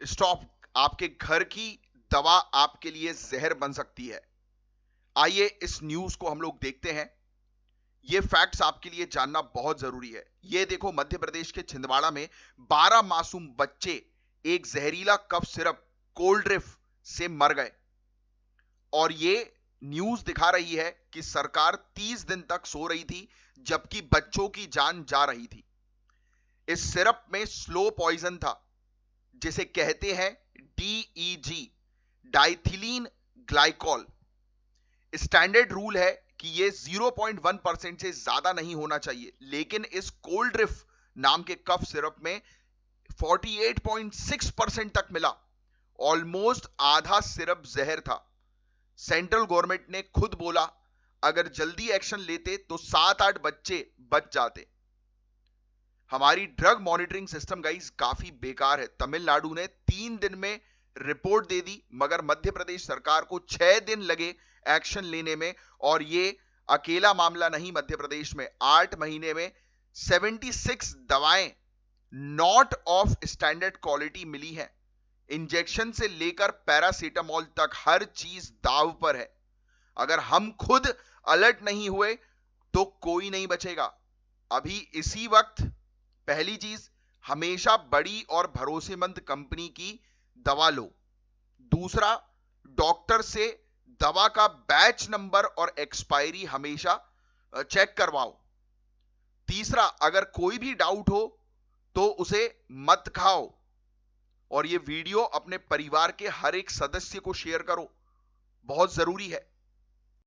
Stop, आपके घर की दवा आपके लिए जहर बन सकती है। आइए इस न्यूज को हम लोग देखते हैं। ये फैक्ट्स आपके लिए जानना बहुत जरूरी है। ये देखो, मध्य प्रदेश के छिंदवाड़ा में 12 मासूम बच्चे एक जहरीला कफ सिरप कोल्ड ड्रिफ्ट से मर गए। और ये न्यूज दिखा रही है कि सरकार 30 दिन तक सो रही थी, जबकि बच्चों की जान जा रही थी। इस सिरप में स्लो पॉइजन था, जिसे कहते हैं DEG, diethylene glycol. Standard rule है कि ये 0.1% से ज्यादा नहीं होना चाहिए, लेकिन इस कोल्ड ड्रिफ्ट नाम के कफ सिरप में 48.6% तक मिला। ऑलमोस्ट आधा सिरप जहर था। सेंट्रल गवर्नमेंट ने खुद बोला अगर जल्दी एक्शन लेते तो 7-8 बच्चे बच जाते। हमारी ड्रग मॉनिटरिंग सिस्टम गाइस काफी बेकार है। तमिलनाडु ने 3 दिन में रिपोर्ट दे दी, मगर मध्य प्रदेश सरकार को 6 दिन लगे एक्शन लेने में। और ये अकेला मामला नहीं, मध्य प्रदेश में 8 महीने में 76 दवाएं नॉट ऑफ स्टैंडर्ड क्वालिटी मिली है। इंजेक्शन से लेकर पैरासीटामोल तक हर चीज दाव पर है। अगर हम खुद अलर्ट नहीं हुए तो कोई नहीं बचेगा। अभी इसी वक्त पहली चीज, हमेशा बड़ी और भरोसेमंद कंपनी की दवा लो। दूसरा, डॉक्टर से दवा का बैच नंबर और एक्सपायरी हमेशा चेक करवाओ। तीसरा, अगर कोई भी डाउट हो तो उसे मत खाओ। और ये वीडियो अपने परिवार के हर एक सदस्य को शेयर करो, बहुत जरूरी है।